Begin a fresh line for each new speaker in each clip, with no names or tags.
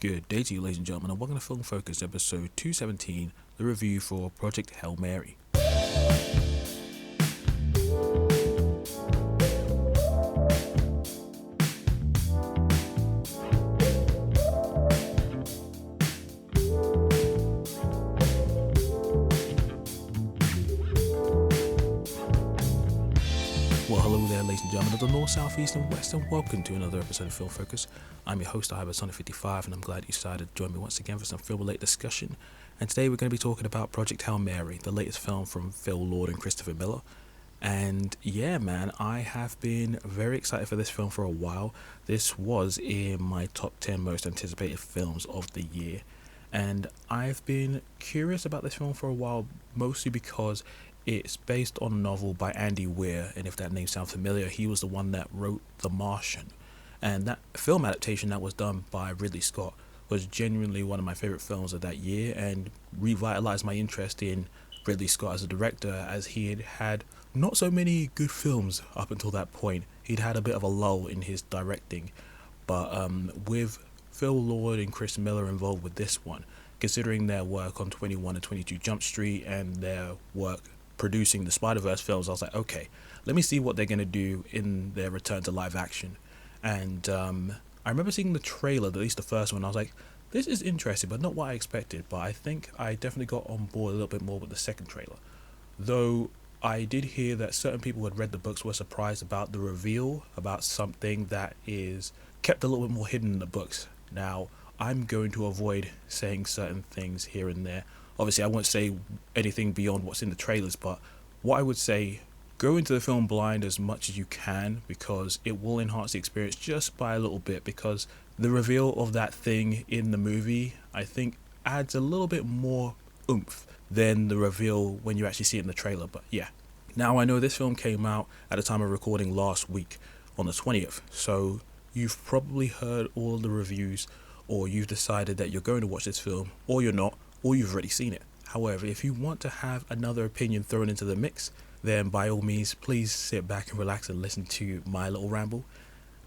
Good day to you, ladies and gentlemen, and welcome to Film Focus, episode 217, the review for Project Hail Mary. Well, hello there, ladies and gentlemen of the North, South, East, and West, and welcome to another episode of Film Focus. I'm your host, Sonic55, and I'm glad you decided to join me once again for some film-related discussion. And today we're going to be talking about Project Hail Mary, the latest film from Phil Lord and Christopher Miller. And yeah, man, I have been very excited for this film for a while. This was in my top 10 most anticipated films of the year. And I've been curious about this film for a while, mostly because it's based on a novel by Andy Weir, and if that name sounds familiar, he was the one that wrote The Martian. And that film adaptation that was done by Ridley Scott was genuinely one of my favorite films of that year and revitalized my interest in Ridley Scott as a director, as he had had not so many good films up until that point. He'd had a bit of a lull in his directing, but with Phil Lord and Chris Miller involved with this one, considering their work on 21 and 22 Jump Street and their work producing the Spider-Verse films, I was like, okay, let me see what they're going to do in their return to live action. And I remember seeing the trailer, at least the first one, I was like, this is interesting, but not what I expected. But I think I definitely got on board a little bit more with the second trailer. Though I did hear that certain people who had read the books were surprised about the reveal, about something that is kept a little bit more hidden in the books. Now, I'm going to avoid saying certain things here and there. Obviously, I won't say anything beyond what's in the trailers, but what I would say, go into the film blind as much as you can, because it will enhance the experience just by a little bit, because the reveal of that thing in the movie, I think, adds a little bit more oomph than the reveal when you actually see it in the trailer. But yeah, now I know this film came out at the time of recording last week on the 20th, so you've probably heard all the reviews, or you've decided that you're going to watch this film, or you're not, or you've already seen it. However, if you want to have another opinion thrown into the mix, then by all means, please sit back and relax and listen to my little ramble.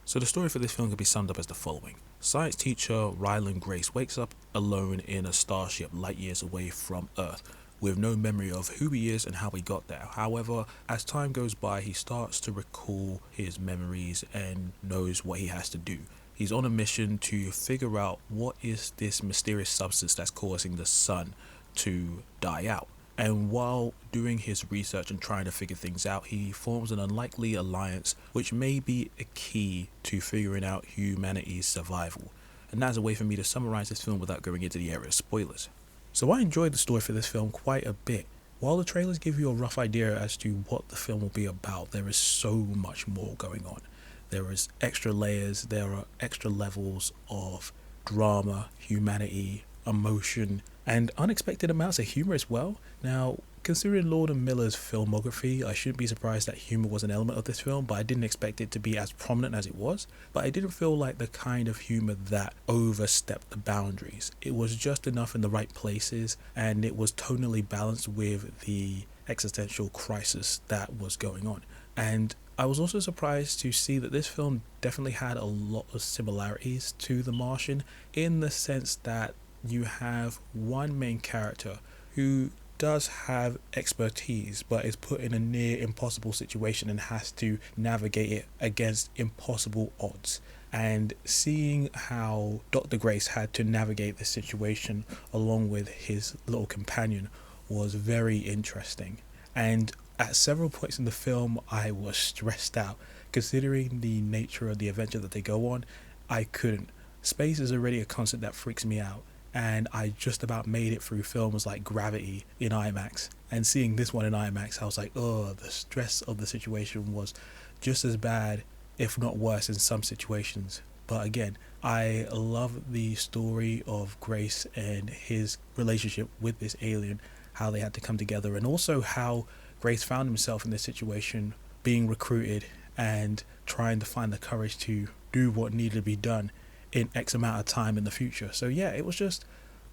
So the story for this film can be summed up as the following. Science teacher Ryland Grace wakes up alone in a starship light years away from Earth, with no memory of who he is and how he got there. However, as time goes by, he starts to recall his memories and knows what he has to do. He's on a mission to figure out what is this mysterious substance that's causing the sun to die out. And while doing his research and trying to figure things out, he forms an unlikely alliance which may be a key to figuring out humanity's survival. And that's a way for me to summarize this film without going into the area of spoilers. So I enjoyed the story for this film quite a bit. While the trailers give you a rough idea as to what the film will be about, there is so much more going on. There is extra layers, there are extra levels of drama, humanity, emotion, and unexpected amounts of humor as well. Now, considering Lord and Miller's filmography, I shouldn't be surprised that humor was an element of this film, but I didn't expect it to be as prominent as it was. But I didn't feel like the kind of humor that overstepped the boundaries. It was just enough in the right places, and it was tonally balanced with the existential crisis that was going on. And I was also surprised to see that this film definitely had a lot of similarities to The Martian, in the sense that you have one main character who does have expertise but is put in a near impossible situation and has to navigate it against impossible odds. And seeing how Dr. Grace had to navigate this situation along with his little companion was very interesting. And at several points in the film, I was stressed out. Considering the nature of the adventure that they go on, I couldn't. Space is already a concept that freaks me out, and I just about made it through films like Gravity in IMAX. And seeing this one in IMAX, I was like, oh, the stress of the situation was just as bad, if not worse, in some situations. But again, I love the story of Grace and his relationship with this alien, how they had to come together, and also how Grace found himself in this situation, being recruited and trying to find the courage to do what needed to be done in X amount of time in the future. So yeah, it was just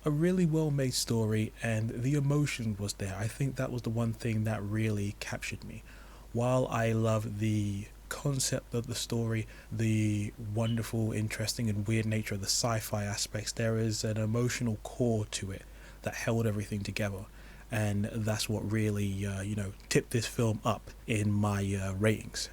a really well made story, and the emotion was there. I think that was the one thing that really captured me. While I love the concept of the story, the wonderful, interesting, and weird nature of the sci-fi aspects, there is an emotional core to it that held everything together. And that's what really, tipped this film up in my ratings.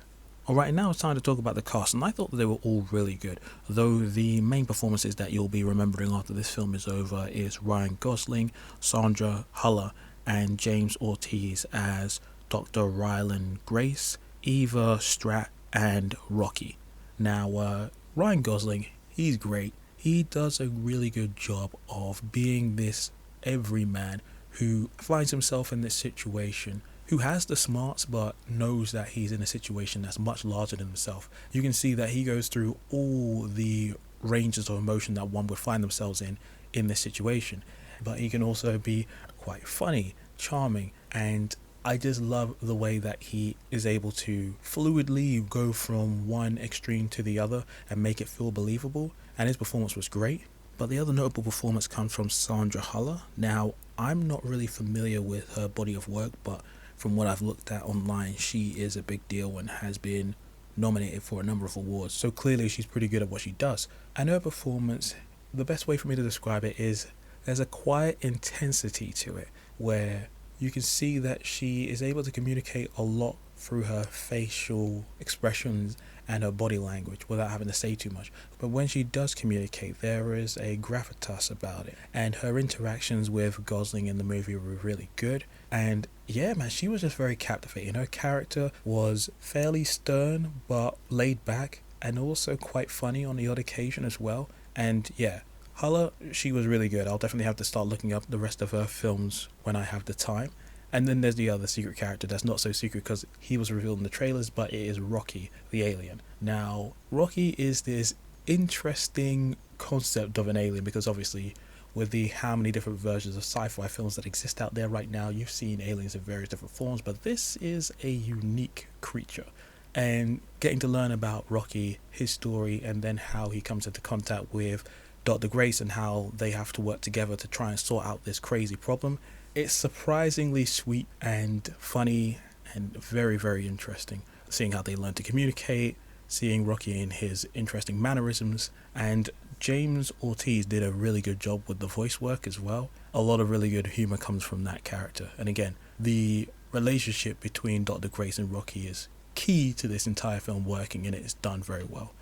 Alright, now it's time to talk about the cast, and I thought that they were all really good. Though the main performances that you'll be remembering after this film is over is Ryan Gosling, Sandra Huller, and James Ortiz as Dr. Rylan Grace, Eva Stratt, and Rocky. Now, Ryan Gosling, he's great. He does a really good job of being this everyman who finds himself in this situation, who has the smarts but knows that he's in a situation that's much larger than himself. You can see that he goes through all the ranges of emotion that one would find themselves in this situation. But he can also be quite funny, charming, and I just love the way that he is able to fluidly go from one extreme to the other and make it feel believable, and his performance was great. But the other notable performance comes from Sandra Huller. Now, I'm not really familiar with her body of work, but from what I've looked at online, she is a big deal and has been nominated for a number of awards, so clearly she's pretty good at what she does. And her performance, the best way for me to describe it is there's a quiet intensity to it, where you can see that she is able to communicate a lot through her facial expressions and her body language without having to say too much. But when she does communicate, there is a gravitas about it. And her interactions with Gosling in the movie were really good. And yeah, man, she was just very captivating. Her character was fairly stern but laid back and also quite funny on the odd occasion as well. And yeah, Huller, she was really good. I'll definitely have to start looking up the rest of her films when I have the time. And then there's the other secret character that's not so secret because he was revealed in the trailers, but it is Rocky, the alien. Now, Rocky is this interesting concept of an alien because obviously with the how many different versions of sci-fi films that exist out there right now, you've seen aliens in various different forms, but this is a unique creature. And getting to learn about Rocky, his story, and then how he comes into contact with Dr. Grace and how they have to work together to try and sort out this crazy problem. It's surprisingly sweet and funny and very, very interesting. Seeing how they learn to communicate, seeing Rocky in his interesting mannerisms, and James Ortiz did a really good job with the voice work as well. A lot of really good humor comes from that character. And again, the relationship between Dr. Grace and Rocky is key to this entire film working, and it is done very well.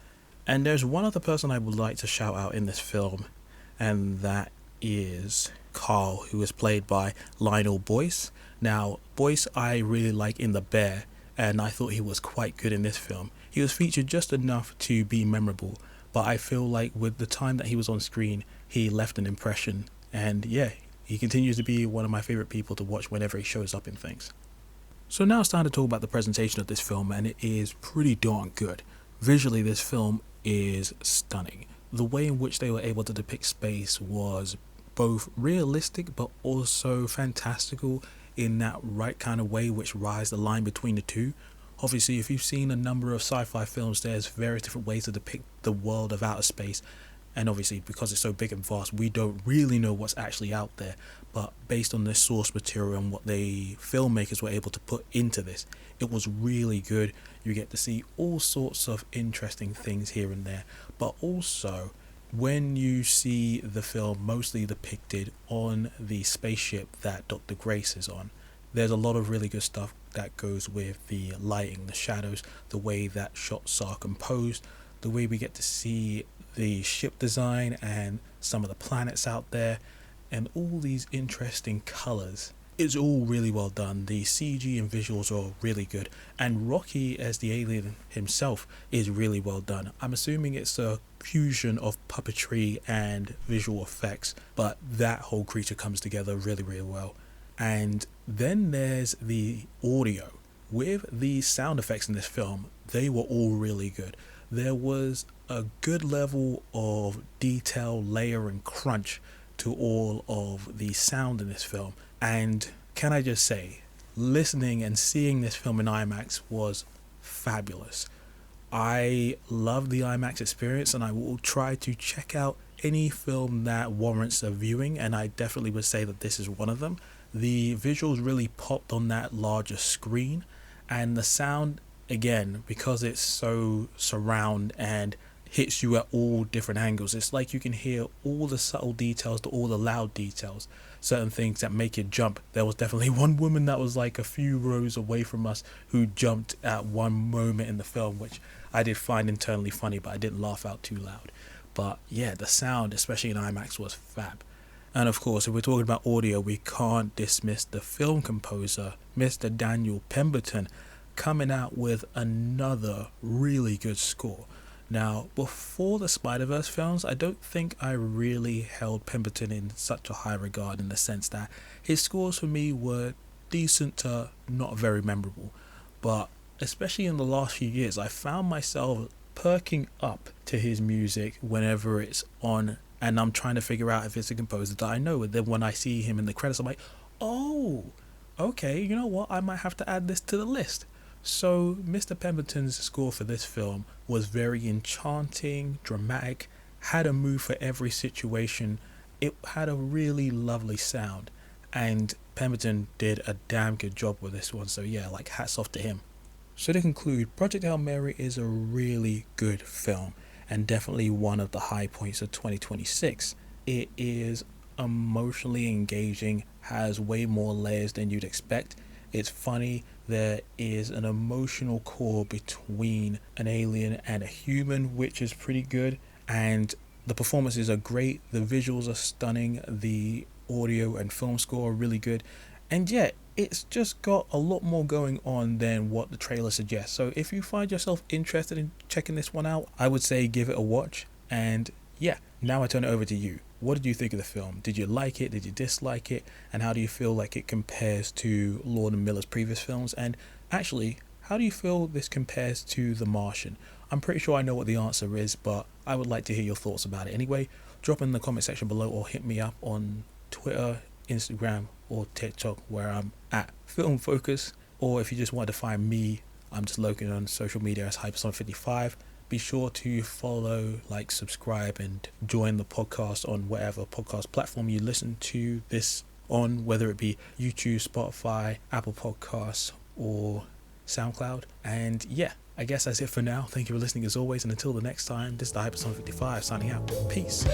And there's one other person I would like to shout out in this film, and that is Carl, who is played by Lionel Boyce. Now, Boyce I really like in The Bear, and I thought he was quite good in this film. He was featured just enough to be memorable, but I feel like with the time that he was on screen, he left an impression, and yeah, he continues to be one of my favourite people to watch whenever he shows up in things. So now it's time to talk about the presentation of this film, and it is pretty darn good. Visually, this film is stunning. The way in which they were able to depict space was both realistic but also fantastical in that right kind of way which rides the line between the two. Obviously, if you've seen a number of sci-fi films, there's various different ways to depict the world of outer space, and obviously because it's so big and vast, we don't really know what's actually out there. But based on the source material and what the filmmakers were able to put into this, it was really good. You get to see all sorts of interesting things here and there, but also when you see the film mostly depicted on the spaceship that Dr. Grace is on, there's a lot of really good stuff that goes with the lighting, the shadows, the way that shots are composed, the way we get to see the ship design and some of the planets out there, and all these interesting colors. It's all really well done. The CG and visuals are really good, and Rocky as the alien himself is really well done. I'm assuming it's a fusion of puppetry and visual effects, but that whole creature comes together really, really well. And then there's the audio. With the sound effects in this film, they were all really good. There was a good level of detail, layer, and crunch to all of the sound in this film. And can I just say, listening and seeing this film in IMAX was fabulous. I love the IMAX experience, and I will try to check out any film that warrants a viewing, and I definitely would say that this is one of them. The visuals really popped on that larger screen, and the sound again, because it's so surround and hits you at all different angles, it's like you can hear all the subtle details to all the loud details, certain things that make you jump. There was definitely one woman that was like a few rows away from us who jumped at one moment in the film, which I did find internally funny, but I didn't laugh out too loud. But yeah, the sound, especially in IMAX, was fab. And of course, if we're talking about audio, we can't dismiss the film composer, Mr. Daniel Pemberton, coming out with another really good score. Now, before the Spider-Verse films, I don't think I really held Pemberton in such a high regard, in the sense that his scores for me were decent to not very memorable. But especially in the last few years, I found myself perking up to his music whenever it's on, and I'm trying to figure out if it's a composer that I know. And then when I see him in the credits, I'm like, oh, okay, you know what, I might have to add this to the list. So Mr. Pemberton's score for this film was very enchanting, dramatic, had a move for every situation. It had a really lovely sound, and Pemberton did a damn good job with this one. So yeah, like, hats off to him. So to conclude, Project Hail Mary is a really good film, and definitely one of the high points of 2026. It is emotionally engaging, has way more layers than you'd expect. It's funny. There is an emotional core between an alien and a human, which is pretty good. And the performances are great. The visuals are stunning. The audio and film score are really good. And yet, it's just got a lot more going on than what the trailer suggests. So if you find yourself interested in checking this one out, I would say give it a watch. And yeah, now I turn it over to you. What did you think of the film? Did you like it? Did you dislike it? And how do you feel like it compares to Lord and Miller's previous films? And actually, how do you feel this compares to The Martian? I'm pretty sure I know what the answer is, but I would like to hear your thoughts about it. Anyway, drop in the comment section below or hit me up on Twitter, Instagram, or TikTok, where I'm at Film Focus. Or if you just want to find me, I'm just located on social media as Hyperson55. Be sure to follow, like, subscribe, and join the podcast on whatever podcast platform you listen to this on, whether it be YouTube, Spotify, Apple Podcasts, or SoundCloud. And yeah, I guess that's it for now. Thank you for listening as always, and until the next time, this is the Hyperson55 signing out. Peace.